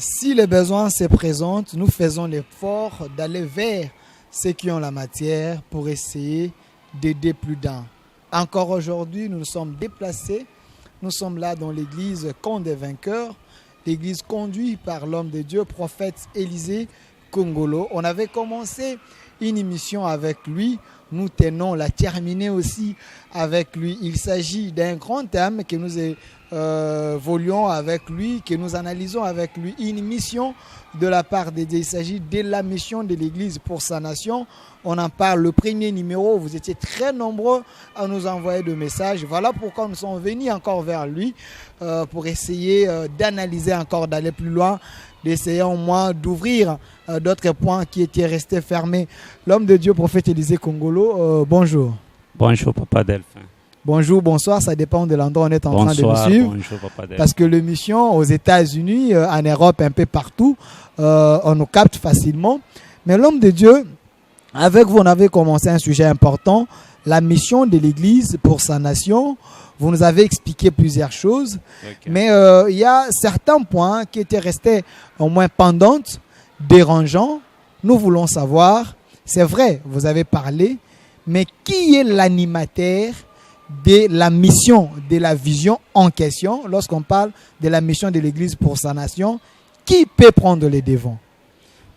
Si les besoins se présentent, nous faisons l'effort d'aller vers ceux qui ont la matière pour essayer d'aider plus d'un. Encore aujourd'hui, nous nous sommes déplacés. Nous sommes là dans l'église Camp des Vainqueurs, l'église conduite par l'homme de Dieu, prophète Élisée Kongolo. On avait commencé une émission avec lui. Nous tenons la terminer aussi avec lui. Il s'agit d'un grand thème que nous évoluons avec lui, que nous analysons avec lui. Une mission de la part de Dieu. Il s'agit de la mission de l'Église pour sa nation. On en parle, le premier numéro. Vous étiez très nombreux à nous envoyer des messages. Voilà pourquoi nous sommes venus encore vers lui pour essayer d'analyser encore, d'aller plus loin, d'essayer au moins d'ouvrir d'autres points qui étaient restés fermés. L'homme de Dieu, prophète Élisée Kongolo, bonjour. Bonjour, Papa Delphin. Bonjour, bonsoir, ça dépend de l'endroit où on est en train de nous suivre. Bonjour, Papa Delphin. Parce que l'émission aux États-Unis, en Europe, un peu partout, on nous capte facilement. Mais l'homme de Dieu, avec vous, on avait commencé un sujet important, la mission de l'Église pour sa nation. Vous nous avez expliqué plusieurs choses, mais il y a certains points qui étaient restés au moins pendants, dérangeants. Nous voulons savoir, c'est vrai, vous avez parlé, mais qui est l'animateur de la mission, de la vision en question, lorsqu'on parle de la mission de l'Église pour sa nation, qui peut prendre les devants?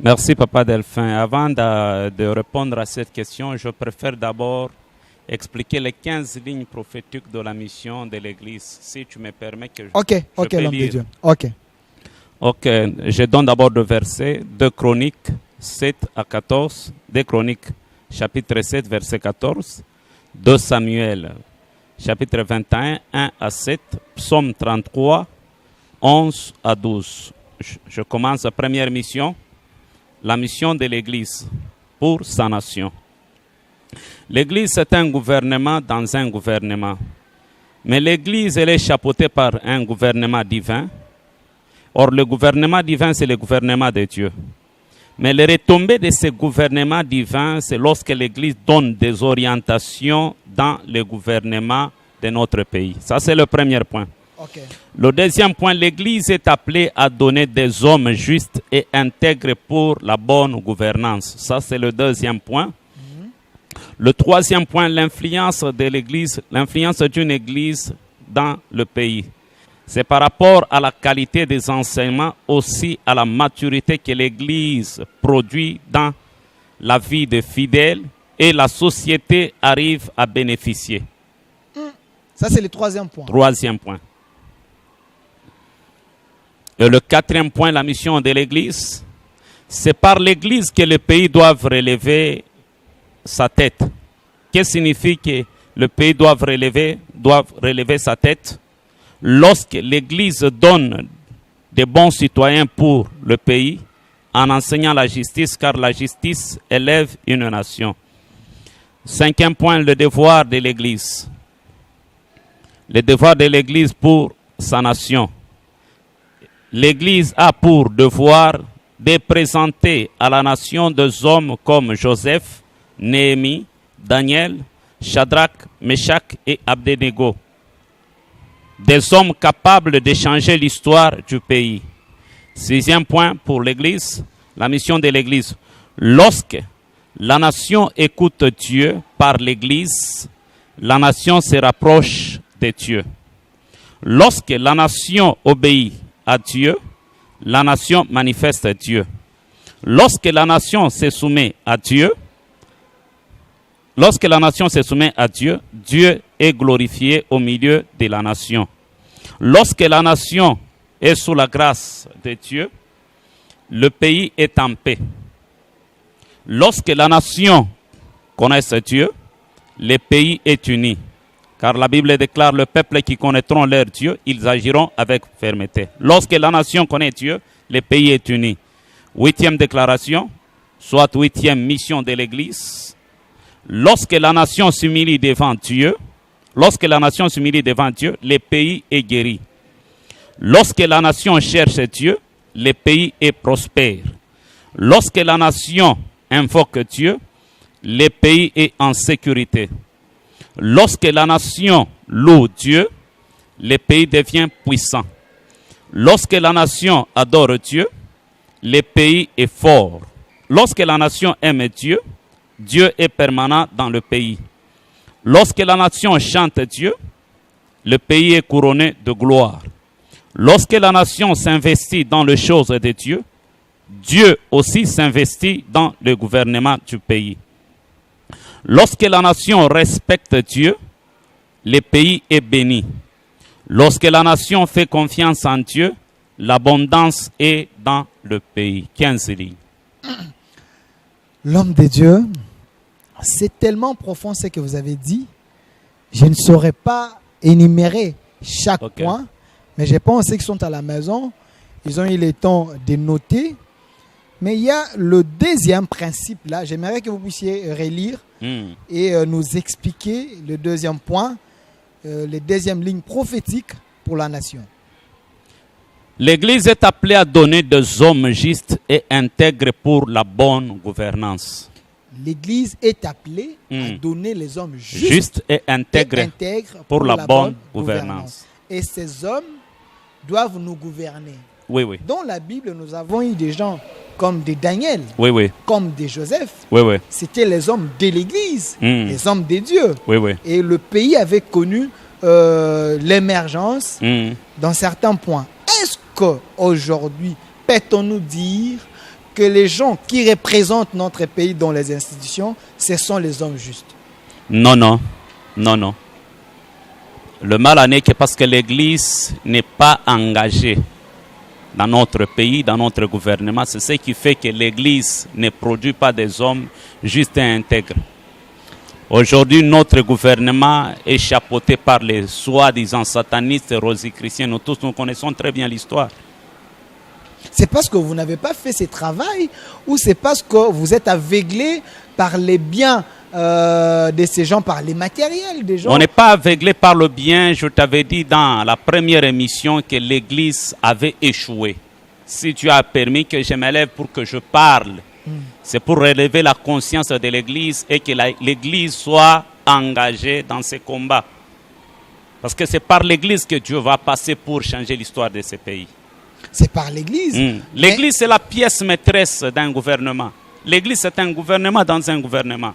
Merci, Papa Delphin. Avant de répondre à cette question, je préfère d'abord expliquer les 15 lignes prophétiques de la mission de l'Église, si tu me permets que je Ok, l'homme de Dieu. Ok, je donne d'abord le verset 2 Chroniques 7 à 14, 2 Chroniques chapitre 7, verset 14, 2 Samuel chapitre 21, 1 à 7, Psaume 33, 11 à 12. Je commence la première mission, la mission de l'Église pour sa nation. L'Église est un gouvernement dans un gouvernement. Mais l'Église, elle est chapeautée par un gouvernement divin. Or, le gouvernement divin, c'est le gouvernement de Dieu. Mais les retombées de ce gouvernement divin, c'est lorsque l'Église donne des orientations dans le gouvernement de notre pays. Ça, c'est le premier point. ok. Le deuxième point, l'Église est appelée à donner des hommes justes et intègres pour la bonne gouvernance. Ça, c'est le deuxième point. Le troisième point, l'influence de l'Église, l'influence d'une Église dans le pays. C'est par rapport à la qualité des enseignements, aussi à la maturité que l'Église produit dans la vie des fidèles et la société arrive à bénéficier. Ça, c'est le troisième point. Troisième point. Et le quatrième point, la mission de l'Église. C'est par l'Église que les pays doivent relever sa tête. Qu'est-ce qui signifie que le pays doit relever sa tête? Lorsque l'Église donne des bons citoyens pour le pays, en enseignant la justice, car la justice élève une nation. Cinquième point, le devoir de l'Église. Le devoir de l'Église pour sa nation. L'Église a pour devoir de présenter à la nation des hommes comme Joseph, Néhémie, Daniel, Shadrach, Meshach et Abednego. Des hommes capables de changer l'histoire du pays. Sixième point pour l'Église, la mission de l'Église. Lorsque la nation écoute Dieu par l'Église, la nation se rapproche de Dieu. Lorsque la nation obéit à Dieu, la nation manifeste Dieu. Lorsque la nation se soumet à Dieu, Dieu est glorifié au milieu de la nation. Lorsque la nation est sous la grâce de Dieu, le pays est en paix. Lorsque la nation connaît Dieu, le pays est uni. Car la Bible déclare le peuple qui connaîtront leur Dieu, ils agiront avec fermeté. Lorsque la nation connaît Dieu, le pays est uni. Huitième déclaration, soit huitième mission de l'Église. Lorsque la nation s'humilie devant Dieu, le pays est guéri. Lorsque la nation cherche Dieu, le pays est prospère. Lorsque la nation invoque Dieu, le pays est en sécurité. Lorsque la nation loue Dieu, le pays devient puissant. Lorsque la nation adore Dieu, le pays est fort. Lorsque la nation aime Dieu, Dieu est permanent dans le pays. Lorsque la nation chante Dieu, le pays est couronné de gloire. Lorsque la nation s'investit dans les choses de Dieu, Dieu aussi s'investit dans le gouvernement du pays. Lorsque la nation respecte Dieu, le pays est béni. Lorsque la nation fait confiance en Dieu, l'abondance est dans le pays. 15 lignes. L'homme de Dieu, c'est tellement profond ce que vous avez dit. Je ne saurais pas énumérer chaque point, mais je pense qu'ils sont à la maison. Ils ont eu le temps de noter. Mais il y a le deuxième principe là. J'aimerais que vous puissiez relire et nous expliquer le deuxième point, les deuxièmes lignes prophétiques pour la nation. L'Église est appelée à donner des hommes justes et intègres pour la bonne gouvernance. L'Église est appelée à donner les hommes justes et intègres pour la bonne gouvernance. Et ces hommes doivent nous gouverner. Oui, oui. Dans la Bible, nous avons eu des gens comme des Daniel, oui, oui, comme des Joseph. Oui, oui. C'était les hommes de l'Église, les hommes de Dieu. Oui, oui. Et le pays avait connu l'émergence dans certains points. Est-ce qu'aujourd'hui, peut-on nous dire que les gens qui représentent notre pays dans les institutions, ce sont les hommes justes? Non, non, non, non. Le mal n'est que parce que l'Église n'est pas engagée dans notre pays, dans notre gouvernement. C'est ce qui fait que l'Église ne produit pas des hommes justes et intègres. Aujourd'hui, notre gouvernement est chapeauté par les soi-disant satanistes, rosicruciens. Nous tous, nous connaissons très bien l'histoire. C'est parce que vous n'avez pas fait ce travail ou c'est parce que vous êtes aveuglé par les biens de ces gens, par les matériels des gens? On n'est pas aveuglé par le bien. Je t'avais dit dans la première émission que l'Église avait échoué. Si tu as permis que je m'élève pour que je parle, c'est pour relever la conscience de l'Église et que l'Église soit engagée dans ces combats. Parce que c'est par l'Église que Dieu va passer pour changer l'histoire de ce pays. C'est par l'Église. L'Église, c'est la pièce maîtresse d'un gouvernement. L'Église, c'est un gouvernement dans un gouvernement.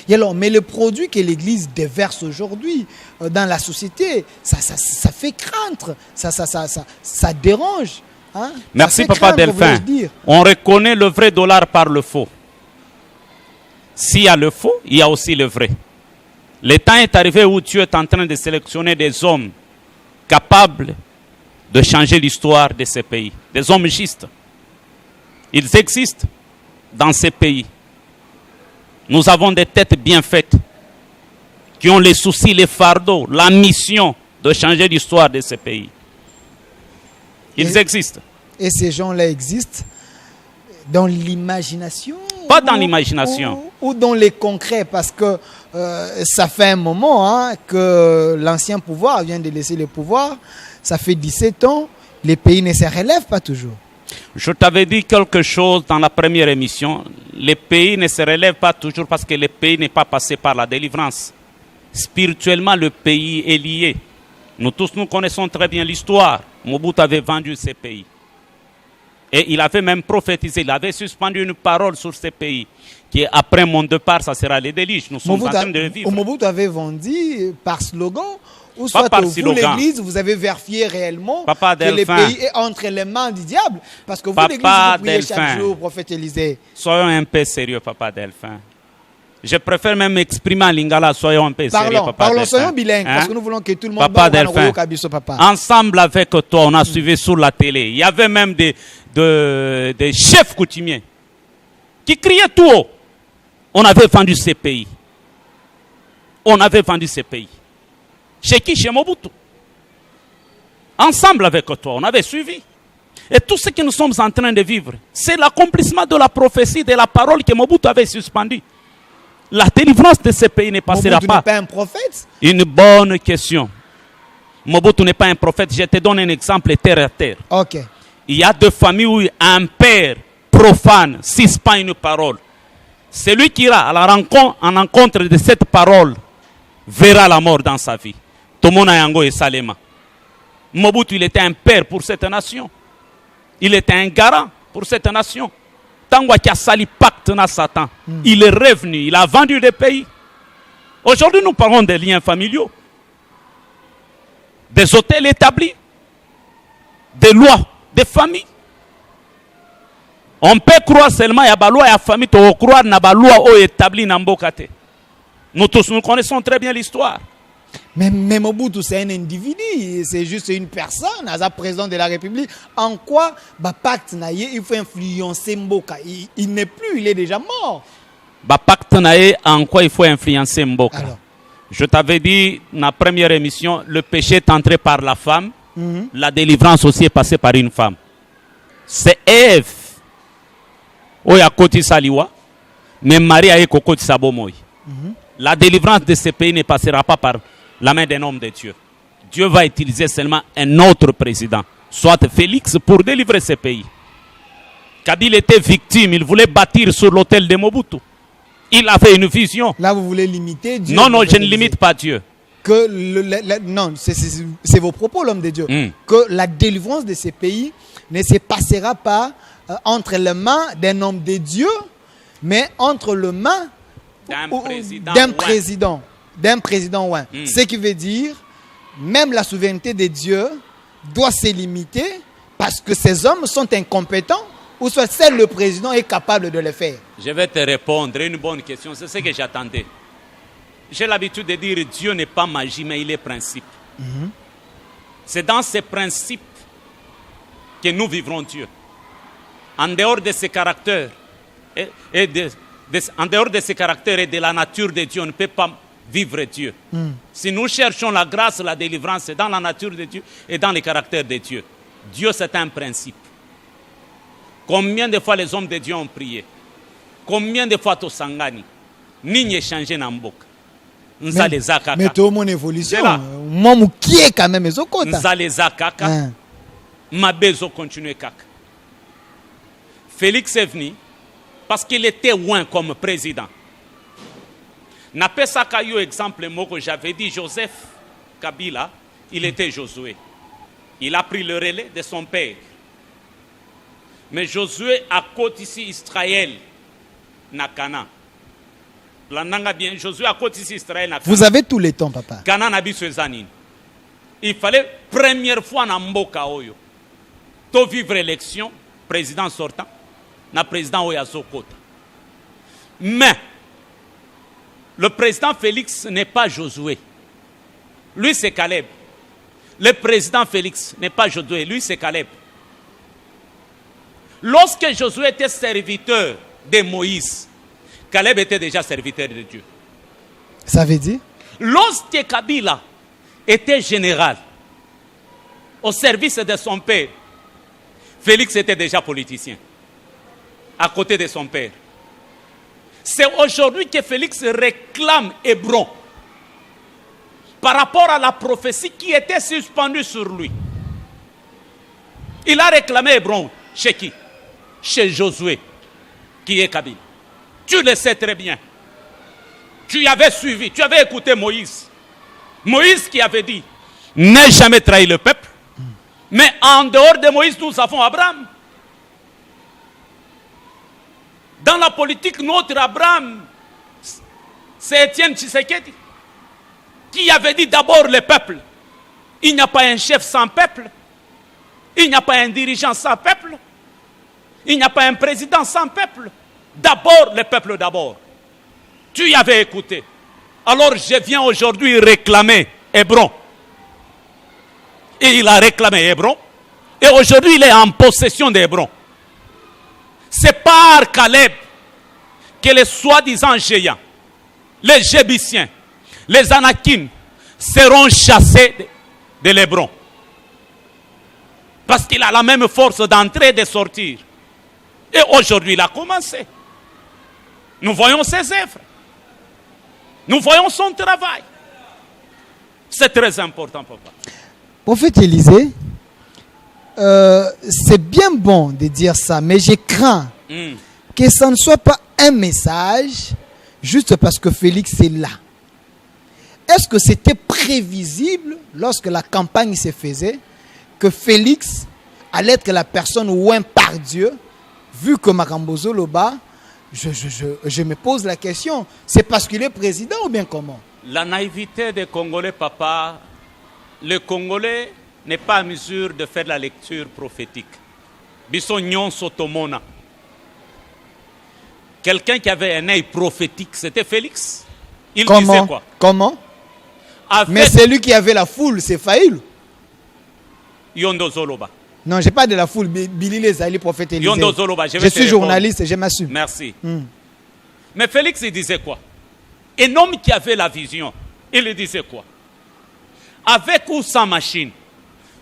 Et alors, mais le produit que l'Église déverse aujourd'hui dans la société, ça fait craindre, ça dérange. Hein? Merci Papa Delphin. On reconnaît le vrai dollar par le faux. S'il y a le faux, il y a aussi le vrai. Le temps est arrivé où Dieu est en train de sélectionner des hommes capables de changer l'histoire de ces pays. Des hommes justes. Ils existent dans ces pays. Nous avons des têtes bien faites qui ont les soucis, les fardeaux, la mission de changer l'histoire de ces pays. Ils existent. Et ces gens-là existent dans l'imagination? Pas dans l'imagination. Ou dans les concrets, parce que ça fait un moment que l'ancien pouvoir vient de laisser le pouvoir. Ça fait 17 ans, les pays ne se relèvent pas toujours. Je t'avais dit quelque chose dans la première émission. Les pays ne se relèvent pas toujours parce que le pays n'est pas passé par la délivrance. Spirituellement, le pays est lié. Nous tous, nous connaissons très bien l'histoire. Mobutu avait vendu ces pays. Et il avait même prophétisé, il avait suspendu une parole sur ces pays. Qui après mon départ, ça sera les délices. Nous sommes en train de vivre. Mobutu avait vendu par slogan, ou soit vous, l'Église, vous avez vérifié réellement que le pays est entre les mains du diable. Parce que vous, l'Église, vous priez chaque jour, prophète Élisée. Soyons un peu sérieux, Papa Delphin. Je préfère même exprimer en lingala, soyons un peu sérieux, Papa Delphin. Soyons bilingues, parce que nous voulons que tout le monde Papa Delphin. Ensemble avec toi, on a suivi sur la télé. Il y avait même des chefs coutumiers qui criaient tout haut. On avait vendu ces pays. On avait vendu ces pays. Chez qui? Chez Mobutu. Ensemble avec toi, on avait suivi. Et tout ce que nous sommes en train de vivre, c'est l'accomplissement de la prophétie, de la parole que Mobutu avait suspendue. La délivrance de ces pays ne passera pas. Mobutu n'est pas un prophète? Une bonne question. Mobutu n'est pas un prophète. Je te donne un exemple terre à terre. Ok. Il y a deux familles où un père profane suspend une parole. Celui qui ira à la rencontre, en rencontre de cette parole verra la mort dans sa vie. Tomona yango et Salema. Mobutu, il était un père pour cette nation. Il était un garant pour cette nation. Tant qu'il a sali pacte na Satan, il est revenu, il a vendu des pays. Aujourd'hui, nous parlons des liens familiaux, des hôtels établis, des lois, des familles. On peut croire seulement qu'il y a des lois et des familles, on peut croire qu'il y a des lois établies dans Mbokate. Nous tous, nous connaissons très bien l'histoire. Mais Mobutu, c'est un individu, c'est juste une personne, as président de la République. En quoi pacte naïe, il faut influencer Mboka? Il n'est plus, il est déjà mort. Pacte naïe, en quoi il faut influencer Mboka? Alors. Je t'avais dit dans la première émission, le péché est entré par la femme, la délivrance aussi est passée par une femme. C'est Ève. Oya koti saliwa, mais Marie a koti sabomoy. La délivrance de ce pays ne passera pas par la main d'un homme de Dieu. Dieu va utiliser seulement un autre président, soit Félix, pour délivrer ce pays. Kabila était victime, il voulait bâtir sur l'autel de Mobutu. Il avait une vision. Là, vous voulez limiter Dieu? Non, je ne limite pas Dieu. Non, c'est vos propos, l'homme de Dieu. Que la délivrance de ces pays ne se passera pas entre les mains d'un homme de Dieu, mais entre les mains d'un président. Ce qui veut dire, même la souveraineté de Dieu doit se limiter parce que ces hommes sont incompétents ou soit seul le président est capable de le faire. Je vais te répondre, une bonne question, c'est ce que j'attendais. J'ai l'habitude de dire Dieu n'est pas magie, mais il est principe. C'est dans ces principes que nous vivrons Dieu. En dehors de ses caractères en dehors de ses caractères et de la nature de Dieu, on ne peut pas vivre Dieu. Si nous cherchons la grâce, la délivrance, c'est dans la nature de Dieu et dans les caractères de Dieu. Dieu, c'est un principe. Combien de fois les hommes de Dieu ont prié? Combien de fois Tosangani? Ni changé Nambok. Mais tout mon évolution. Moi, qui est quand même Zokota. Nzaleza kaka. Mabezo continue kaka. Félix est venu parce qu'il était loin comme président. Napesa yo exemple moi que j'avais dit Joseph Kabila, il était Josué. Il a pris le relais de son père. Mais Josué a côté ici Israël na Canaan. Bien, Josué a côté ici Israël na Canaan. Vous avez tous les temps, papa. Canaan a biso zanine. Il fallait première fois na mboka oyo. To vivre élection, président sortant, na président Oyazo Kota. Mais le président Félix n'est pas Josué. Lui, c'est Caleb. Le président Félix n'est pas Josué. Lui, c'est Caleb. Lorsque Josué était serviteur de Moïse, Caleb était déjà serviteur de Dieu. Ça veut dire? Lorsque Kabila était général au service de son père, Félix était déjà politicien à côté de son père. C'est aujourd'hui que Félix réclame Hébron par rapport à la prophétie qui était suspendue sur lui. Il a réclamé Hébron chez qui? Chez Josué, qui est Kabila. Tu le sais très bien. Tu avais suivi, tu avais écouté Moïse. Moïse qui avait dit, n'ai jamais trahi le peuple. Mais en dehors de Moïse, nous avons Abraham. Dans la politique, notre Abraham, c'est Étienne Tshisekedi, qui avait dit d'abord le peuple. Il n'y a pas un chef sans peuple. Il n'y a pas un dirigeant sans peuple. Il n'y a pas un président sans peuple. D'abord, le peuple d'abord. Tu y avais écouté. Alors je viens aujourd'hui réclamer Hébron. Et il a réclamé Hébron. Et aujourd'hui, il est en possession d'Hébron. C'est par Caleb que les soi-disant géants, les Jébusiens, les Anakim seront chassés de l'Hébron. Parce qu'il a la même force d'entrer et de sortir. Et aujourd'hui, il a commencé. Nous voyons ses œuvres. Nous voyons son travail. C'est très important, papa. Prophète Élisée, c'est bien bon de dire ça, mais je crains que ça ne soit pas un message juste parce que Félix est là. Est-ce que c'était prévisible lorsque la campagne se faisait que Félix allait être la personne ouin par Dieu, vu que Makambozo Loba, je me pose la question, c'est parce qu'il est président ou bien comment? La naïveté des Congolais, papa, le Congolais n'est pas en mesure de faire la lecture prophétique. Bissognon Sotomona. Quelqu'un qui avait un œil prophétique, c'était Félix. Il disait quoi? Comment? Mais c'est lui qui avait la foule, c'est Faïl. Yondo Zoloba. Non, je n'ai pas de la foule. Billy les Ali, prophète Élisée. Yondo Zoloba, je suis journaliste et je m'assume. Merci. Mais Félix, il disait quoi? Un homme qui avait la vision, il disait quoi? Avec ou sans machine,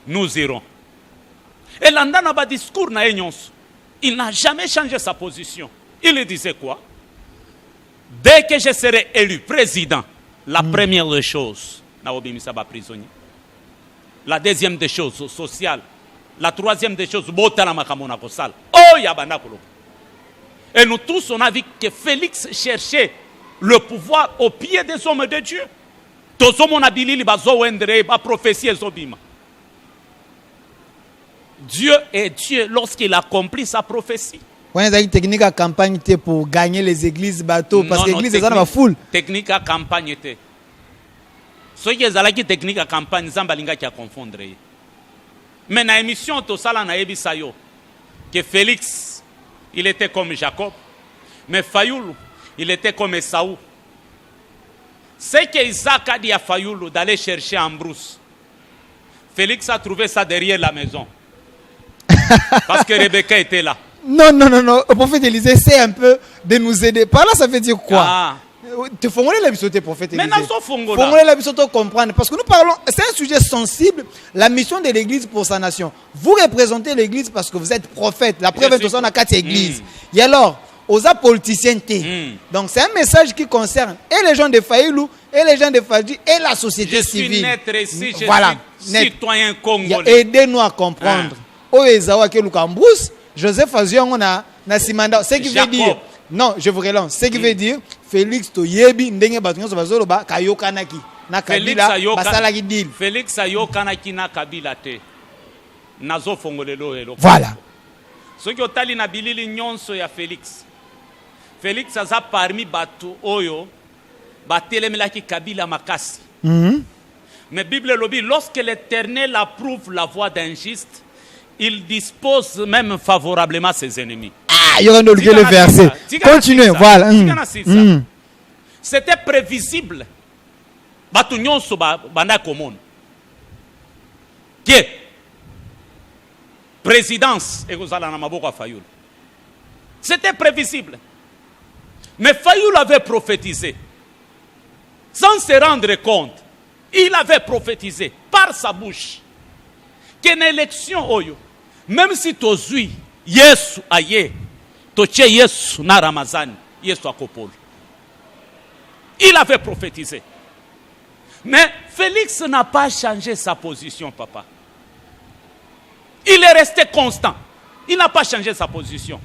nous irons. Et l'Andana ba discours na enyons, il n'a jamais changé sa position. Il disait quoi? Dès que je serai élu président, la première des choses, prisonnier. La deuxième des choses, sociale. La troisième des choses, et nous tous, on a vu que Félix cherchait le pouvoir au pied des hommes de Dieu. Dieu est Dieu lorsqu'il accomplit sa prophétie. On a une technique à campagne pour gagner les églises bateaux parce que l'église est dans la foule. Technique à campagne était. Ce qui est une technique à campagne, Zambalinga qui a confondre. Mais dans l'émission Tosala na Ebisayo, que Félix, il était comme Jacob, mais Fayoulou, il était comme Esaou. C'est que Isaac a dit à Fayoulou d'aller chercher Ambrose. Félix a trouvé ça derrière la maison. Parce que Rebecca était là. Non. Le prophète Élisée essaie un peu de nous aider. Par là, ça veut dire quoi? Tu formules la mission, prophète Élisée. Mais non, formuler la mission, comprendre. Parce que nous parlons, c'est un sujet sensible, la mission de l'église pour sa nation. Vous représentez l'église parce que vous êtes prophète. La preuve est qu'on a 4 églises. Et alors, aux politiciens. Donc, c'est un message qui concerne et les gens de Faïlou, et les gens de Fadji, et la société civile. Je suis naître ici, je suis citoyen congolais. Aidez-nous à comprendre. Joseph Azion, on a Nassimanda. Ce qui veut dire. Non, je vous relance. Ce qui veut dire, Félix Toyebi, Ndenge Batunyo Sobazoloba, Kayokanaki. Na Kabila, Basalaki Dil. Félix Ayokanaki na Kabila te. Nazo Fongolelo Elo. Voilà. Ce qui est allé na bilili nyonso ya Félix. Félix aza parmi Batu Oyo, Batelemelaki Kabila Makasi. Mais Bible lobby, lorsque l'Éternel approuve la voie d'un juste, il dispose même favorablement ses ennemis. Il y aura le verset. Continuez, voilà. C'était prévisible. Que présidence c'était prévisible. Mais Fayoul avait prophétisé. Sans se rendre compte, il avait prophétisé par sa bouche qu'une élection, même si tu suis Yesu aye, toche Yesu na Ramazani, Yesu akopol. Il avait prophétisé. Mais Félix n'a pas changé sa position, papa. Il est resté constant. Il n'a pas changé sa position.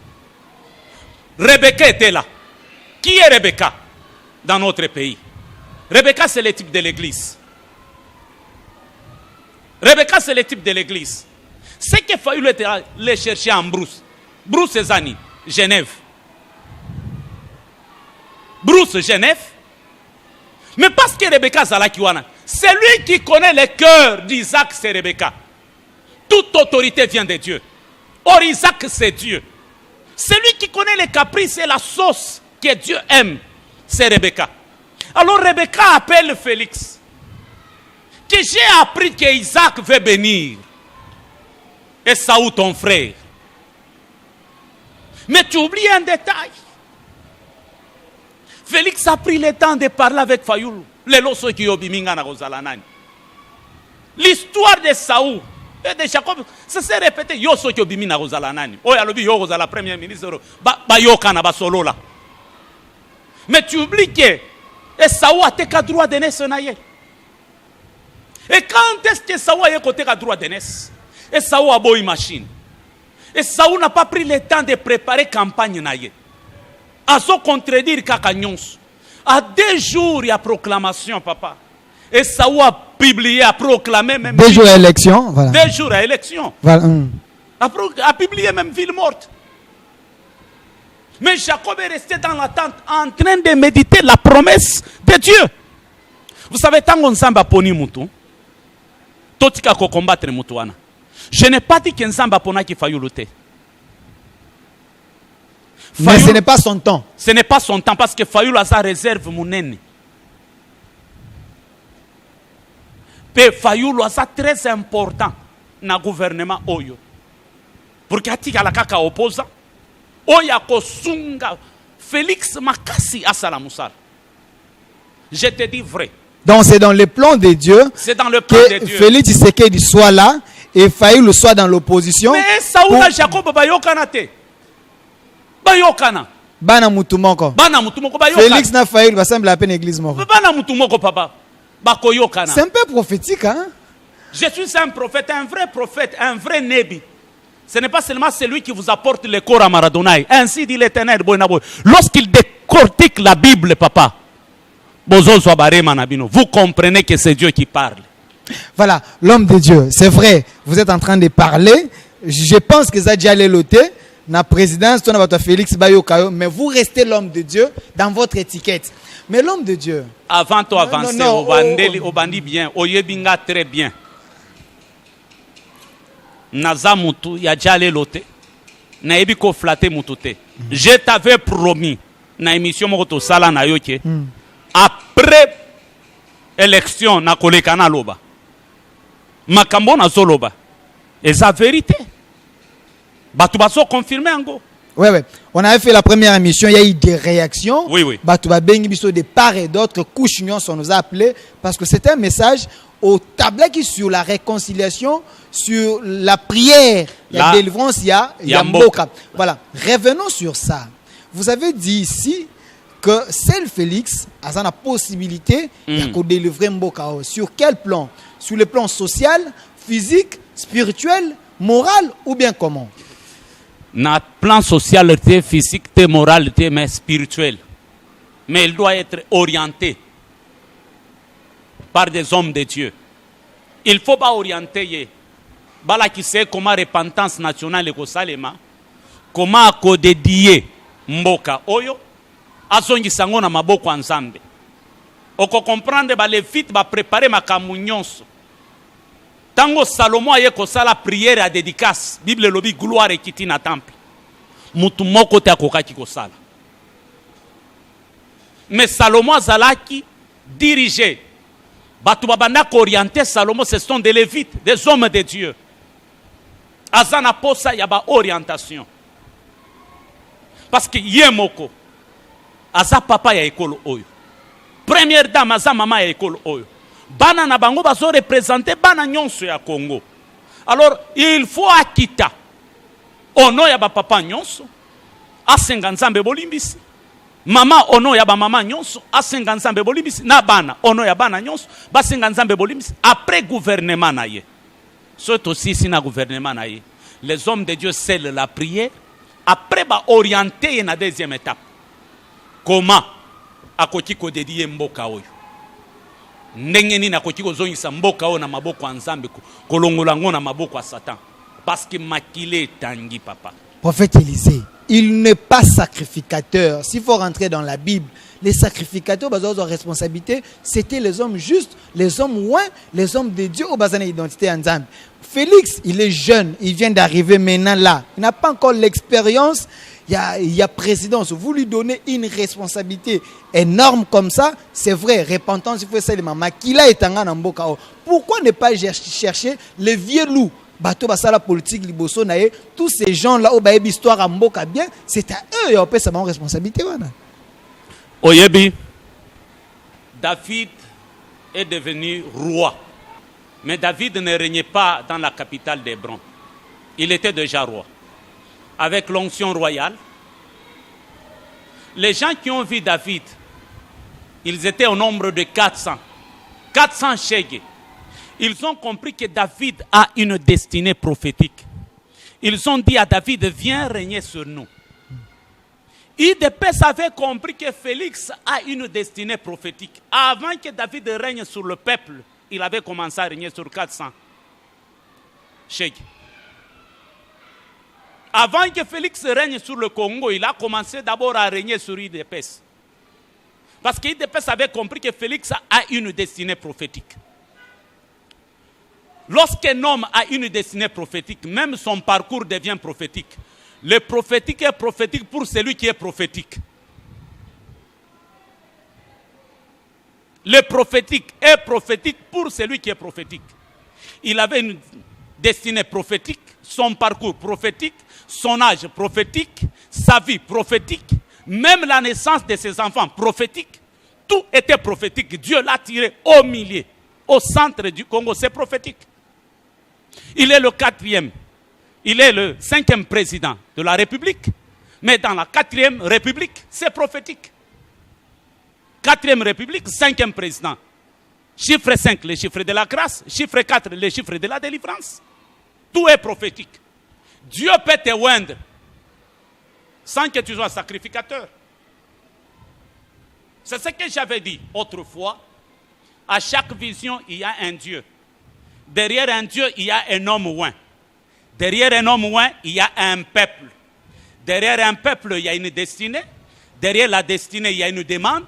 Rebecca était là. Qui est Rebecca dans notre pays? Rebecca, c'est le type de l'église. Rebecca, c'est le type de l'église. C'est qu'il fallait aller chercher en Bruce. Bruce, c'est Zani, Genève. Bruce, Genève. Mais parce que Rebecca Zalakiwana, c'est lui qui connaît le cœur d'Isaac, c'est Rebecca. Toute autorité vient de Dieu. Or, Isaac, c'est Dieu. C'est lui qui connaît les caprices et la sauce que Dieu aime, c'est Rebecca. Alors, Rebecca appelle Félix. Que j'ai appris que Isaac veut bénir. Et Saoul, ton frère. Mais tu oublies un détail. Félix a pris le temps de parler avec Fayoulou. L'histoire de Saoul et de Jacob, ça s'est répété. Yoso ki obimi na rozala nani. Oya lobi yo rozala premier ministre. Ba yoka na ba solo là. Mais tu oublies que Saoul a tes droit de naissance na ye. Et quand est-ce que Saoul a côté droit de naissance? Et Saoul a beau une machine. Et Saoul n'a pas pris le temps de préparer campagne na ye. À se contredire kaka nyonso. À 2 jours il y a proclamation, papa. Et Saoul a publié, a proclamé même. 2 jours à l'élection, voilà. 2 jours à l'élection. Voilà. A publié même ville morte. Mais Jacob est resté dans l'attente en train de méditer la promesse de Dieu. Vous savez, tant qu'on s'en va poni mutu, totika ko combattre mutuana. Je n'ai pas dit qu'un samba pona qui faillit lutter. Mais ce n'est pas son temps. Ce n'est pas son temps parce que Fayoul a sa réserve mounene. Et Fayoul a ça très important dans le gouvernement Oyo. Pour qu'il y ait un opposant. Oya Kosunga Félix Makassi à Salamoussal. Je te dis vrai. Donc c'est dans le plan de Dieu C'est dans le plan que de Dieu. Félix Tshisekedi soit là et Fayoul soit dans l'opposition. Mais Saoula Jacob Bayokana te. Bayokana. Bana mutumoko. Bana mutumoko bayokana. Félix na Fayoul va sembler à peine église moko. Bana mutumoko papa. Bakoyokana. C'est un peu prophétique, hein? Je suis un prophète, un vrai Nébi. Ce n'est pas seulement celui qui vous apporte le corps à Maradonaï. Ainsi dit l'Éternel. Lorsqu'il décortique la Bible, papa, vous comprenez que c'est Dieu qui parle. Voilà, l'homme de Dieu. C'est vrai, vous êtes en train de parler. Je pense que ça a déjà loté. La présidence, Félix Bayokayo, mais vous restez l'homme de Dieu dans votre étiquette. Mais l'homme de Dieu. Avant de avancer, au bandi bien, au yebinga très bien. Naza mutu ya jale lote. Na ebi ko flatter mutute. Je t'avais promis na émission moto sala na yoke. Après élection na kolekana loba. Makambo na zoloba. Et sa vérité. Batu baso confirmé ango. Ouais. On avait fait la première émission, il y a eu des réactions. Oui. Batouba Bengibiso de part et d'autre, Couchignon, on nous a appelé parce que c'était un message au tableau qui sur la réconciliation, sur la prière, la délivrance, il y a Mboka. Voilà, revenons sur ça. Vous avez dit ici que seul Félix a la possibilité de délivrer Mboka. Sur quel plan? Sur le plan social, physique, spirituel, moral ou bien comment? Na plan social, physique, moral, mais spirituel. Mais il doit être orienté par des hommes de Dieu. Il ne faut pas orienter. Bala qui sait comment repentance nationale et Salema, comment dédier Mboka Oyo, azongi sango na maboko nzambe. Oko comprendre ba levite ba préparer makambo nyonso. Tango Salomon aye ko sala prière à dédicace, Bible lobi gloire ekiti na temple. Mutu moko te akokaki ko sala. Mais Salomon azalaki dirigé. Batu babanda orienté Salomon, ce sont des lévites, des hommes de Dieu. Azana posa yaba orientation. Parce que yemoko aza papa ya ekolo oyo. Première dame aza mama ya ekolo oyo. Bana na bango bazo représenter bana nyonso ya Congo. Alors il faut akita ono ya ba papa nyonso asenga nzambe bolimbisi. Mama ono ya ba mama nyonso asenga nzambe bolimbisi na bana ono ya bana nyonso basenga nzambe bolimbisi après gouvernement na ye. C'est aussi si na gouvernement na ye. Les hommes de Dieu scellent la prière après ba orienter na deuxième étape. Comment akoki ko dédier mboka oyo. Ndenge nini akoki ko zongisa mboka oyo na maboko ya nzambe kolongola ngo na maboko ya Satan parce que makile tangi papa. Prophète Élisée, il n'est pas sacrificateur. S'il faut rentrer dans la Bible, les sacrificateurs, aux responsabilités, c'était les hommes justes, les hommes loin, les hommes de Dieu, au bazan identité en Zambie. Félix, il est jeune, il vient d'arriver maintenant là. Il n'a pas encore l'expérience. Il y a présidence. Vous lui donnez une responsabilité énorme comme ça, c'est vrai, repentance, il faut essayer de makila et tanga na mboka. Pourquoi ne pas chercher les vieux loups? Bato basala politique liboso nae, tous ces gens là au baebi histoire à mboka bien, c'est à eux et on peut savoir responsabilité wana. Oyebi, David est devenu roi. Mais David ne régnait pas dans la capitale d'Hébron. Il était déjà roi. Avec l'onction royale, les gens qui ont vu David, ils étaient au nombre de 400. 400 shege. Ils ont compris que David a une destinée prophétique. Ils ont dit à David, viens régner sur nous. IDPS avait compris que Félix a une destinée prophétique. Avant que David règne sur le peuple, il avait commencé à régner sur 400 chèques. Avant que Félix règne sur le Congo, il a commencé d'abord à régner sur IDPS. Parce que IDPS avait compris que Félix a une destinée prophétique. Lorsqu'un homme a une destinée prophétique, même son parcours devient prophétique. Le prophétique est prophétique pour celui qui est prophétique. Le prophétique est prophétique pour celui qui est prophétique. Il avait une destinée prophétique, son parcours prophétique, son âge prophétique, sa vie prophétique, même la naissance de ses enfants prophétique. Tout était prophétique. Dieu l'a tiré au milieu, au centre du Congo. C'est prophétique. Il est le 4e. Il est le 5e président de la République. Mais dans la 4e République, c'est prophétique. 4e République, 5e président. Chiffre 5, le chiffre de la grâce. Chiffre 4, le chiffre de la délivrance. Tout est prophétique. Dieu peut te oindre sans que tu sois sacrificateur. C'est ce que j'avais dit autrefois. À chaque vision, il y a un Dieu. Derrière un Dieu, il y a un homme oint. Derrière un homme oint, il y a un peuple. Derrière un peuple, il y a une destinée. Derrière la destinée, il y a une demande.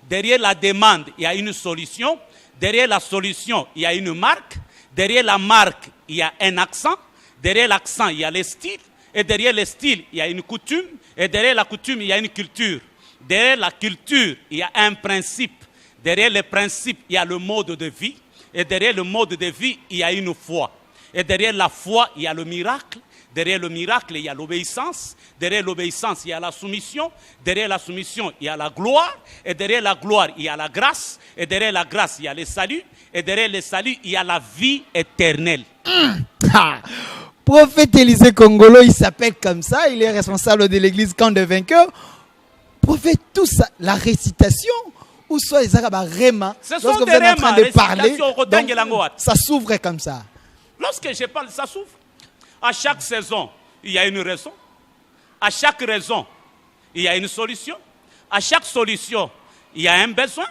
Derrière la demande, il y a une solution. Derrière la solution, il y a une marque. Derrière la marque, il y a un accent. Derrière l'accent, il y a le style. Et derrière le style, il y a une coutume. Et derrière la coutume, il y a une culture. Derrière la culture, il y a un principe. Derrière le principe, il y a le mode de vie. Et derrière le mode de vie, il y a une foi. Et derrière la foi, il y a le miracle. Derrière le miracle, il y a l'obéissance. Derrière l'obéissance, il y a la soumission. Derrière la soumission, il y a la gloire. Et derrière la gloire, il y a la grâce. Et derrière la grâce, il y a le salut. Et derrière le salut, il y a la vie éternelle. Prophète Élisée Congolo, il s'appelle comme ça. Il est responsable de l'église Camp de Vainqueurs. Prophète, tout ça, la récitation, ou soit les arabes réma, lorsque vous êtes en train de parler, donc, ça s'ouvre comme ça. Lorsque je parle, ça s'ouvre. À chaque saison, il y a une raison. À chaque raison, il y a une solution. À chaque solution, il y a un besoin.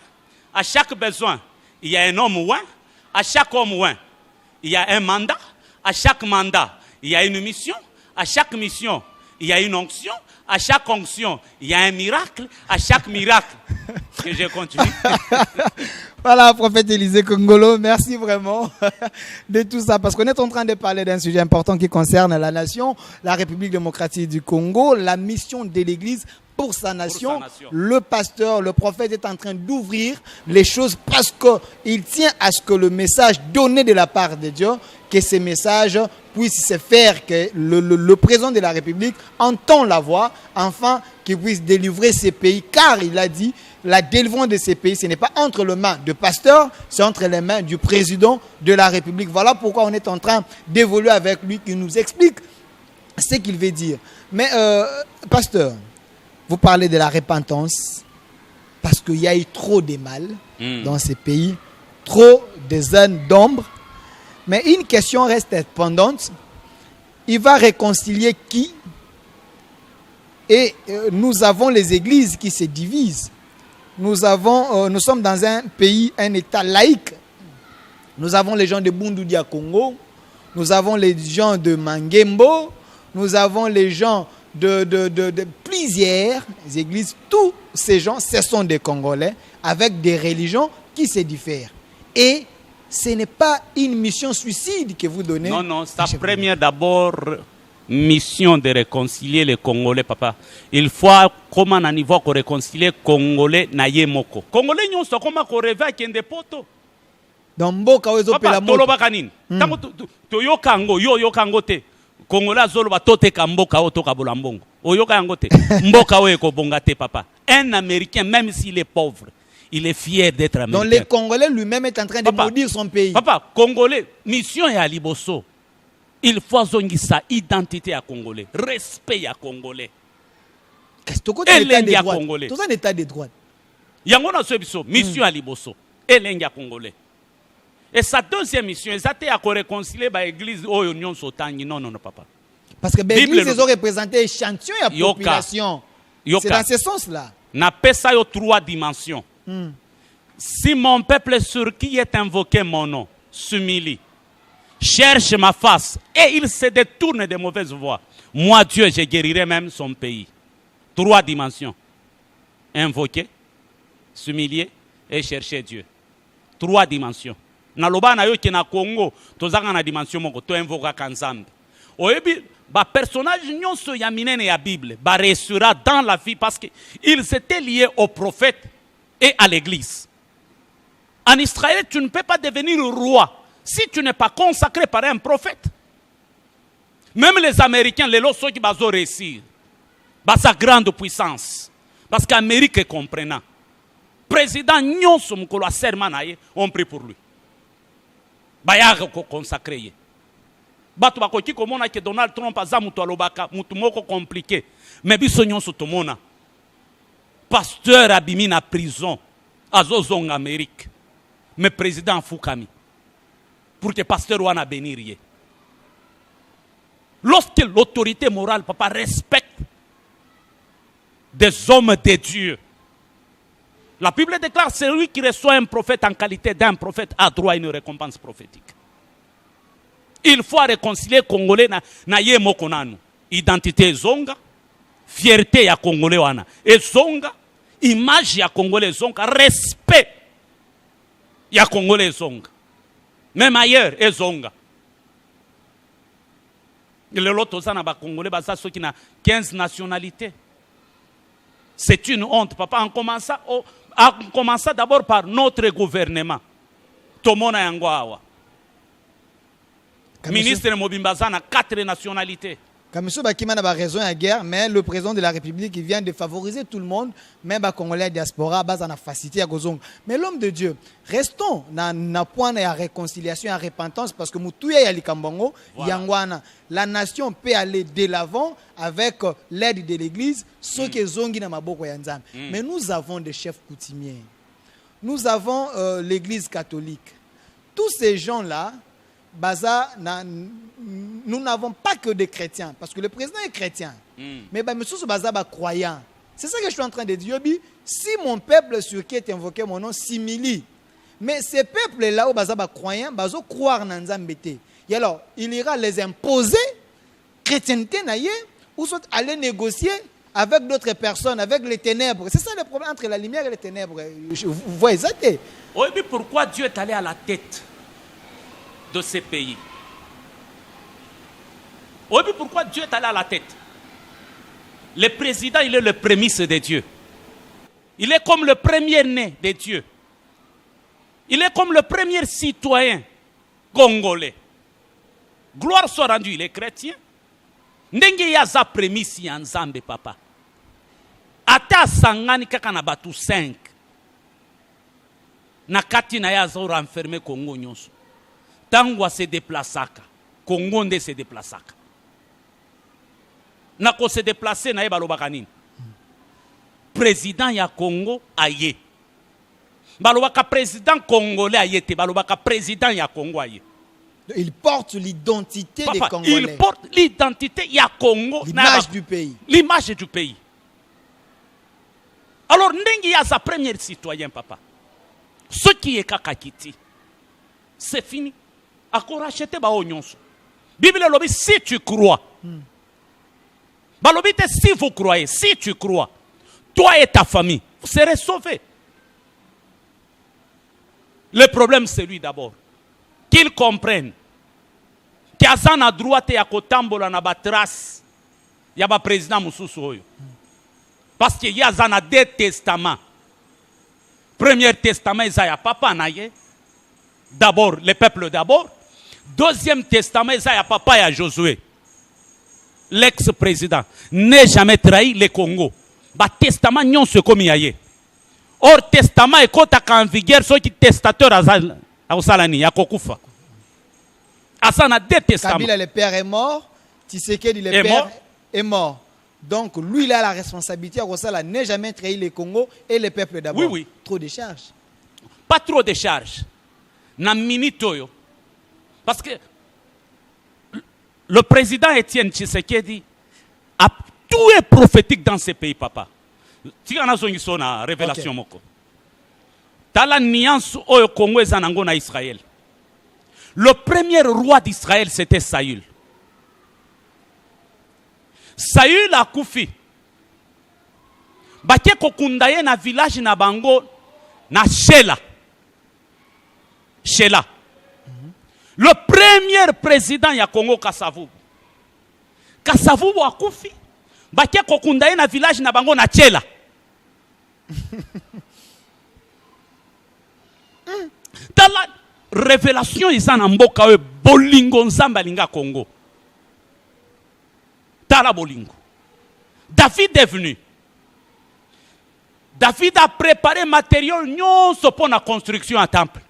À chaque besoin, il y a un homme oint. À chaque homme oint, il y a un mandat. À chaque mandat, il y a une mission. À chaque mission, il y a une onction. À chaque onction, il y a un miracle. À chaque miracle, que je continue. Voilà, prophète Élisée Congolo, merci vraiment de tout ça. Parce qu'on est en train de parler d'un sujet important qui concerne la nation, la République démocratique du Congo, la mission de l'Église pour sa nation. Le pasteur, le prophète est en train d'ouvrir les choses parce qu'il tient à ce que le message donné de la part de Dieu, que ces messages puissent se faire, que le président de la République entend la voix, enfin qu'il puisse délivrer ces pays. Car il a dit, la délivrance de ces pays, ce n'est pas entre les mains de pasteurs, c'est entre les mains du président de la République. Voilà pourquoi on est en train d'évoluer avec lui, qui nous explique ce qu'il veut dire. Mais, pasteur, vous parlez de la repentance, parce qu'il y a eu trop de mal dans ces pays, trop de zones d'ombre. Mais une question reste pendante. Il va réconcilier qui? Et nous avons les églises qui se divisent. Nous sommes dans un pays, un État laïque. Nous avons les gens de Bundudia Congo. Nous avons les gens de Mangembo. Nous avons les gens de plusieurs églises. Tous ces gens, ce sont des Congolais avec des religions qui se diffèrent. Et ce n'est pas une mission suicide que vous donnez. Non, non, sa première d'abord mission de réconcilier les Congolais, papa. Il faut comment on niveau qu'on réconcilier Congolais na yemoko. Congolais nous sommes comme qu'on rêve qui est poto. Dans mboka wezo pela moto. Toloba kanini. Tango to yokango yo yokango te. Congolais zoloba tote ka mboka o toka bolambongo. O yokango te. Mboka we ko bonga te, papa. Un Américain, même s'il est pauvre, il est fier d'être américain. Donc les Congolais lui-même est en train de maudire son pays. Papa, Congolais, mission est à Liboso. Il faut zongi sa identité à Congolais, respect à Congolais. Qu'est-ce que tu as dit Congolais? Tout ça l'état des droits. Yangona sebiso mission à Liboso. Elenga Congolais. Et sa deuxième mission, c'est à réconcilier l'église au Union Sotangi. Non, non, non, papa. Parce que l'église, ils ont représenté échantillon et la population. C'est dans ce sens-là. Na pesa yo 3 dimensions. Si mon peuple sur qui est invoqué mon nom s'humilie, cherche ma face et il se détourne des mauvaises voies, moi Dieu, je guérirai même son pays. 3 dimensions. Invoquer, s'humilier et chercher Dieu. 3 dimensions. Na loba na yo ki na Congo, tozanga na dimension moko, to invoka kanzambe. Oyebi ba personnage nyonso ya minene ya Bible ba réussira dans la vie parce que ils étaient liés aux prophètes et à l'église. En Israël, tu ne peux pas devenir roi si tu n'es pas consacré par un prophète. Même les Américains, les lots qui vont réussir, sa grande puissance, parce qu'Amérique est comprenant. Président nyonso mukolo serment naye, on prie pour lui. Baya consacré. Bato bakoki komona que Donald Trump aza mutu alobaka mutu moko compliqué, mais biso nyonso tomona. Pasteur abimi na prison, azozonga Amérique. Mais président Foukami, pour que pasteur wana bénir. Lorsque l'autorité morale, papa, respecte des hommes de Dieu, la Bible déclare c'est lui qui reçoit un prophète en qualité d'un prophète a droit à une récompense prophétique. Il faut réconcilier Congolais na ye moko nanu. Identité zonga, fierté ya Congolais wana. Et zonga, image ya Congolais zonga, respect ya Congolais zonga. Même ailleurs, et zonga. Le lot ozana ba Congolais basa ceux qui na 15 nationalités. C'est une honte, papa. En commençant d'abord par notre gouvernement. Tomona yango awa. Ministre Mobimbazana, 4 nationalités. Kamiso Bakima n'a pas raison à guerre, mais le président de la République il vient de favoriser tout le monde, même les Congolais diaspora, base en facilité à Gozong. Mais l'homme de Dieu, restons dans point de réconciliation et repentance parce que Moutouya Yalikambongo, Yangwana, la nation peut aller de l'avant avec l'aide de l'Église, ce que Zongi n'a maboko yanzam. Mais nous avons des chefs coutumiers, nous avons l'Église catholique. Tous ces gens-là, nous n'avons pas que des chrétiens, parce que le président est chrétien. Mais monsieur Baza croyant. C'est ça que je suis en train de dire. Si mon peuple sur qui est invoqué mon nom s'humilie, mais ces peuples-là où Baza croyant, Bazo croire dans Nzambete. Et alors, il ira les imposer, chrétienté naïe, ou soit aller négocier avec d'autres personnes, avec les ténèbres. C'est ça le problème entre la lumière et les ténèbres. Vous voyez ça? Oui, mais pourquoi Dieu est allé à la tête de ces pays? Oui, mais pourquoi Dieu est allé à la tête? Le président, il est le prémisse de Dieu. Il est comme le premier-né de Dieu. Il est comme le premier citoyen congolais. Gloire soit rendue, il est chrétien. Ndenge yaza prémisse ya Nzambe papa. Ata sangani kaka na batu 5. Na kati na yaza renfermer Congo nyonso. Tangwa se déplaçaka, Congo nde se déplaçaka. Nako se déplacer na balobaka nini? Président ya Congo aye. Balobaka président congolais aye te, balobaka président ya Congo aye. Il porte l'identité des Congolais. Il porte l'identité ya Congo, l'image du pays. L'image du pays. Alors ndenge ya sa premier citoyen papa. Ce qui est kakakiti. C'est fini. Encore acheter ba onyonso. Bible lobi si tu crois. Balobi te si vous croyez, si tu crois, toi et ta famille, vous serez sauvés. Le problème c'est lui d'abord. Qu'ils comprennent. Kiazan à droite ya kotambola na ba trace. Ya ba président mususu oyo. Parce que yazana 2 testaments. Premier testament Isaïa papa naye. D'abord le peuple d'abord. Deuxième testament Isaïa papa ya Josué. L'ex-président n'a jamais trahi le Congo. Ba testament nyon se komi yaye. Or testament est en vigueur ceux qui testateur à Osalani ya kokufa. Asana 2 testaments. Kabila le père est mort, Tshisekedi le père est mort. Donc lui il a la responsabilité à Osala n'a jamais trahi le Congo et le peuple d'abord. Oui oui. Trop de charges. Pas trop de charges. Na minitoyo. Parce que le président Étienne Tshisekedi a Tout est prophétique dans ces pays, papa. Tu as une révélation. Okay. Tala nuance au Congo et en Israël. Le premier roi d'Israël, c'était Saül. Saül a koufi. Bake kokundaye na village na bango na Shela. Shela. Le premier président ya Congo Kasavubu. Kasavubu a koufi. Bake kokundaye na village na bango na Shela. Tala révélation isa na mboka we bolingo nzamba linga Congo. Tala bolingo. David est venu. David a préparé matériel nyonso pour la construction à temple.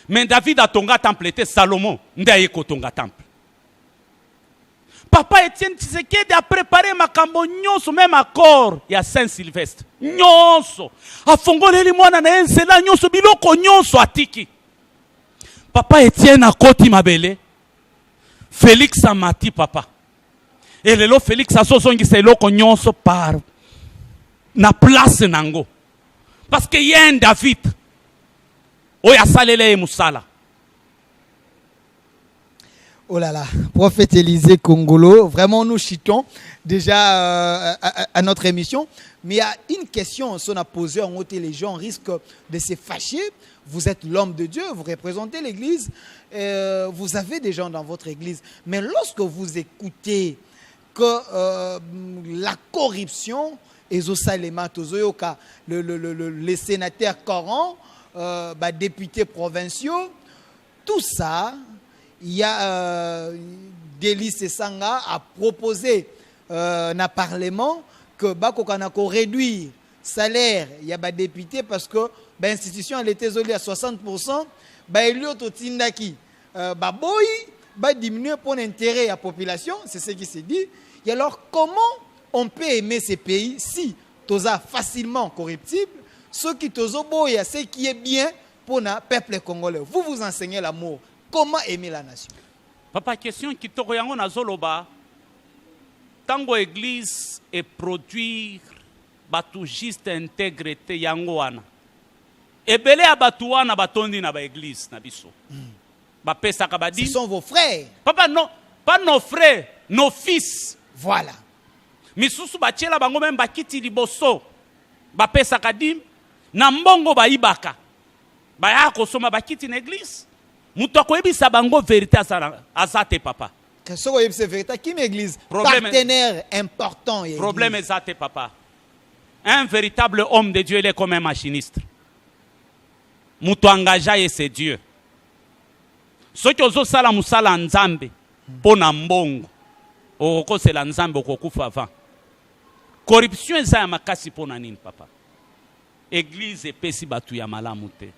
Mais David a tonga temple était Salomon ndaye ko tonga temple. Papa Étienne Tshisekedi a préparé makambo nyonso même accord ya Saint-Sylvestre. Nyonso. A fongoleli mwana na enzela nyonso biloko nyonso atiki. Papa Étienne a koti mabele. Félix Amati papa. Et lelo Félix a sozongisa eloko nyonso par na place nango. Parce que y a un David. Oya salele musala. Oh là là, prophète Élisée Congolo, vraiment nous chitons déjà à notre émission. Mais il y a une question, si on a posé en haut, les gens risquent de se fâcher. Vous êtes l'homme de Dieu, vous représentez l'église, vous avez des gens dans votre église. Mais lorsque vous écoutez que la corruption, les sénateurs corrompus, députés provinciaux, tout ça, il y a Délice Sanga a proposé dans le Parlement que Bakokanako réduire le salaire il y a des députés parce que l'institution elle était isolée à 60%, il y a Tindaki diminuer pour l'intérêt de la population, c'est ce qui s'est dit. Et alors comment on peut aimer ces pays si toza facilement corruptible, ce qui tozoboya, ce qui est bien pour le peuple congolais. Vous vous enseignez l'amour. Comment aimer la nation? Papa, question qui te regarde na zoloba. Tango église et produire batu juste intégrité yango wana. Ebele abatu wana batondi na ba église na biso. Ba pesa kabadi. Ce sont vos frères. Papa non, pas nos frères, nos fils. Voilà. Misusu bachela bango même bakiti liboso. Ba pesa kadim na mbongo ba ibaka. Ba ya kosoma bakiti na église. Mutoko ebisa bango vérité azate papa. Qu'est-ce que c'est vérité qui m'église partenaire important. Problème azate papa. Un véritable homme de Dieu il est comme un machiniste. Muto engagé et c'est Dieu. Ce que ozo sala musala nzambe pona mbongo. Oko c'est la nzambe okokufa avant. Corruption eza ya makasi pona nini papa. Église epesi batu ya malamu te.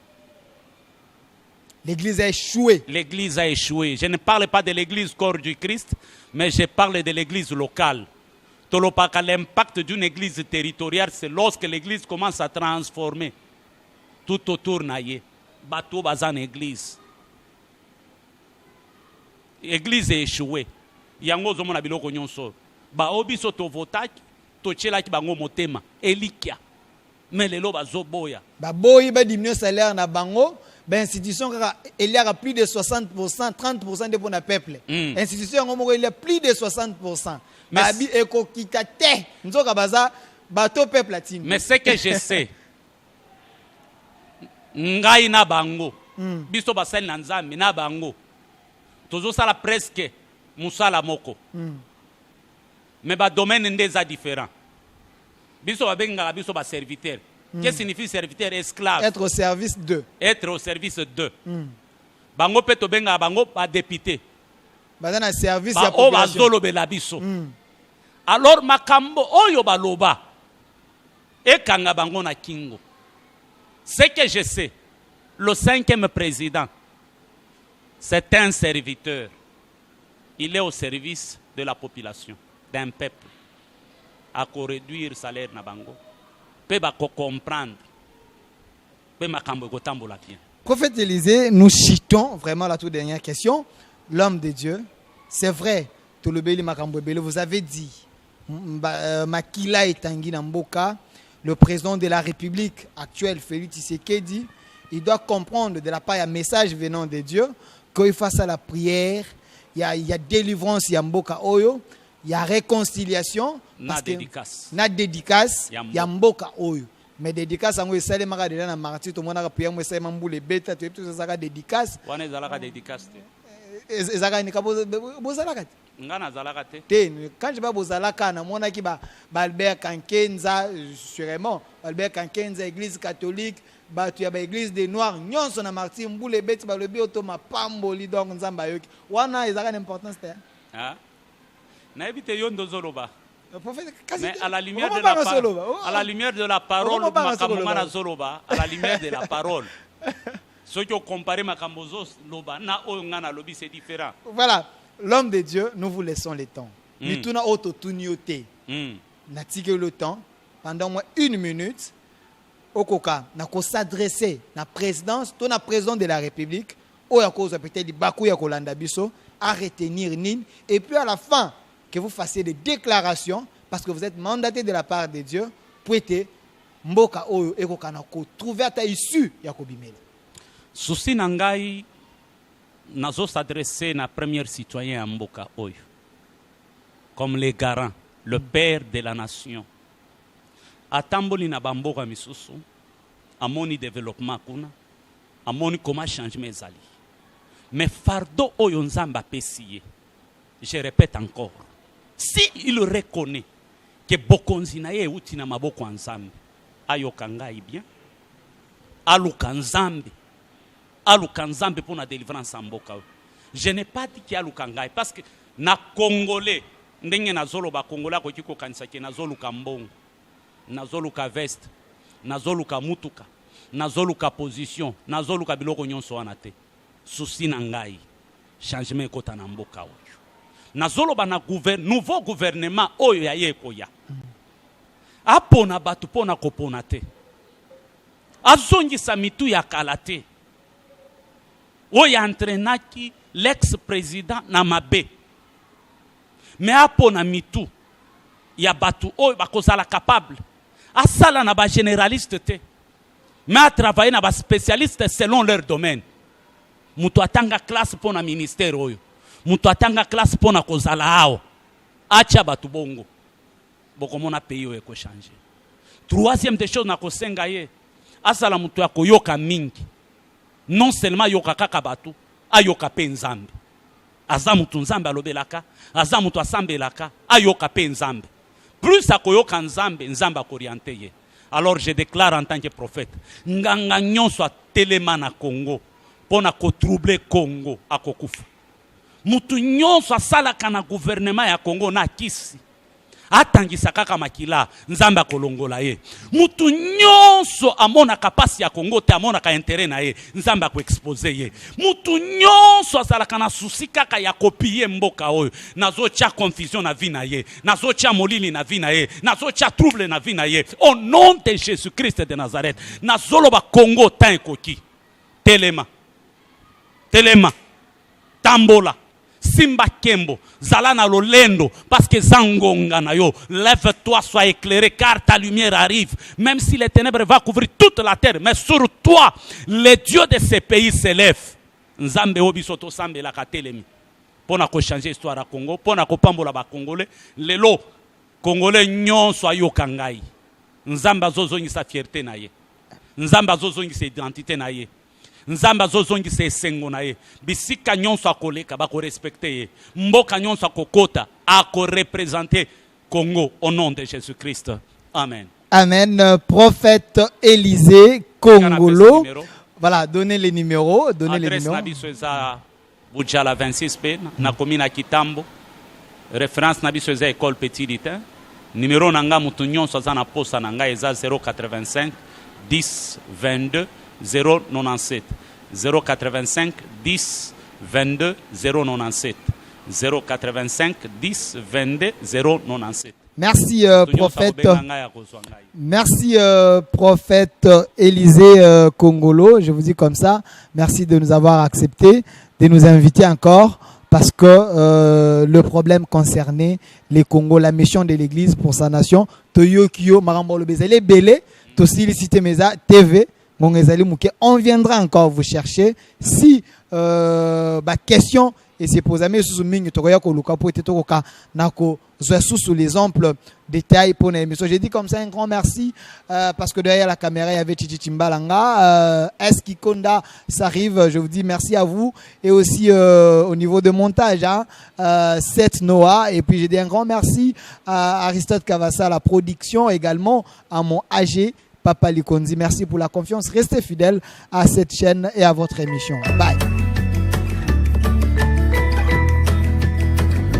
L'église a échoué. L'église a échoué. Je ne parle pas de l'église corps du Christ, mais je parle de l'église locale. L'impact d'une église territoriale, c'est lorsque l'église commence à transformer tout autour naïe. Bateau bazan église. L'église est échouée. Yango zomona biloko nyonso. Ba obiso to votaki, to chelaki bango motema, elikia. Mais lelo bazoboya. Ba boyi ba diminuer salaire na bango. L'institution il y a plus de 60%, 30% de pour le peuple. L'institution il y a plus de 60%. Mais ce que je sais, ngai na bango, biso basali na nzambe na bango, tozo sala presque musala moko. Mais ba domaine ndeza différent. Biso babenga biso ba serviteur. Qu'est-ce que signifie serviteur esclave? Être au service de. Être au service de. Bango peto benga bango pa député. Bazana service ya population. Ba zolo bela biso. Alors makambo oyo baloba ekanga bango na kingo. Ce que je sais, le 5e président, c'est un serviteur. Il est au service de la population, d'un peuple. À réduire le salaire na bango. Comprendre. Prophète Élisée, nous citons vraiment la toute dernière question. L'homme de Dieu, c'est vrai, Tolobeli Makambo Ebele, vous avez dit, Makila et Tanguy Namboka, le président de la République actuelle, Félix Tshisekedi, il doit comprendre de la part, il y a un message venant de Dieu, qu'il fasse à la prière, il y a délivrance, il y a Mboka Oyo, il y a réconciliation, na dédicace. Na dédicace, il y a Mboka Oyo. Mais dédicace, on essaie de faire des martyrs, tout le monde a prié, on essaie de faire des bêtes, tout ça, c'est dédicace. On est à la dédicace. Quand je vais aux Alaka, je vais à Albert Kankenza, sûrement, Albert Kankenza, église catholique, il y a l'église des Noirs, nous sommes martyrs, nous les bêtes, le bioto, ma pamboli, donc nous sommes wana, ils ont une importance. Ah, n'a évité yon dozoloba. Mais à la lumière de la parole, à la lumière de la parole, ceux qui ont comparé Makambozos, Loba, na Oyongana Lobi, c'est différent. Voilà, l'homme de Dieu, nous vous laissons le temps. Nous tournons auto tunioté. Natigué le temps pendant moins 1 minute. Okoka, n'a s'adresser à la présidence, ton président de la République, ou à cause peut-être du Bakou ya Kolanda Biso, à retenir Nin, et puis à la fin, que vous fassiez des déclarations, parce que vous êtes mandaté de la part de Dieu, pour être Mboka Oyo, et qu'on a trouvé à ta issue, Yakobimele. Souci Nangai, nazo s'adresser à premier citoyen à Mboka Oyo, comme les garants, le père de la nation. Atamboli na bamboka misusu, amoni développement kuna, amoni comment changement zali. Mais fardeau Oyo Nzamba pesiye, je répète encore, si il reconnaît que bokonzi na ye uti na maboko Nzambe, ayoka ngai bien, aluka Nzambe pour la délivrance en mboka. Je n'ai pas dit qu'il y a aluka ngai parce que na Congolais, ndenge na zolo ba Congolais ko kiko kanisa ke na zolo kambongo, na zolo ka veste, na zolo ka mutuka, na zolo ka position, na zolo ka biloko nyonso wana te. Souci na ngai, changement kota na mboka oyo. Nazolo bana nouveau gouvernement oyo ya yeko ya. Apona batu pona kopona te. Azongisa mitu ya kalate. Oyo entrenaki l'ex-président na mabe. Mais apona mitu ya batu oyo bakozala capable. Asala na ba généraliste te. Mais a travailler na ba spécialiste selon leur domaine. Mutu atanga classe pona ministère oyo. Mutu atanga classe pona kozala hao. Acha batu bongo. Bokomona pays oyo eko changer. Troisième des choses na kosenga ye. Asala mutu ya koyoka mingi. Non seulement yoka kaka batu, ayoka pe Nzambe. Aza mutu Nzambe alobelaka, aza mutu asambelaka, ayoka pe Nzambe. Plus akoyoka Nzambe, Nzambe akoriente ye. Alors je déclare en tant que prophète, nganga nyonso atelema na Congo, pona ko troubler Congo akokufa. Mutu nyonso asalaka na gouvernement ya Congo na kisi. Atangisa kaka makila, Nzamba kolongola ye. Mutu nyonso amona kapasi ya Congo te amona ka intérêt na ye, Nzamba ko expose ye. Mutu nyonso asalaka na susi kaka ya kopie mboka oyo, nazo tia confusion na vie na ye, nazo tia molili na vie na ye, nazo tia trouble na vie na ye. Au nom de Jésus-Christ de Nazareth, nazolo ba Congo tan ekoki. Telema. Tambola. Simba Kembo, Zalana Lolendo, parce que Zangonga na yo, lève-toi, sois éclairé, car ta lumière arrive. Même si les ténèbres vont couvrir toute la terre, mais sur toi, les dieux de ces pays s'élèvent. Nzambe obisoto sambe la katelemi. Pour na ko changer histoire à Congo, pour na ko pambola ba Congolais, lelo Congolais nyon so ayoka ngai. Nzamba zozongi sa fierté na ye. Nzamba zozongi sa identité na ye. Nzamba zozongi se sengo na ye. Bisika nyonso akoleka bako respecter ye. Mboka nyonso akokota ako représenter Congo au nom de Jésus-Christ. Amen. Amen. Prophète Élisée Congolo. Voilà, donnez les numéros, Adresse na biso eza Bujala 26B na commune Kitambo. Référence na biso eza école Petit Litin. Numéro nanga mutu nyonso aza na posa nanga eza 085 10 22 097 085 10 22 097 085 10 22 097. Merci prophète. Merci prophète Élisée Congolo, je vous dis comme ça. Merci de nous avoir accepté, de nous inviter encore parce que le problème concernait les Congos, la mission de l'Église pour sa nation. Toyo Kyo Marambolo Bezele Belé, Tosilicité Meza TV. On viendra encore vous chercher si question et c'est pour amis sous mingi tokoya ko luka po eteto ka nako sous les amples détails pour l'émission. J'ai dit comme ça un grand merci parce que derrière la caméra il y avait Chichi Timbalanga, Eski Konda, ça arrive. Je vous dis merci à vous et aussi au niveau de montage Seth Noah, et puis j'ai dit un grand merci à Aristote Kavassa à la production, également à mon AG Papa Likonzi. Merci pour la confiance. Restez fidèles à cette chaîne et à votre émission. Bye.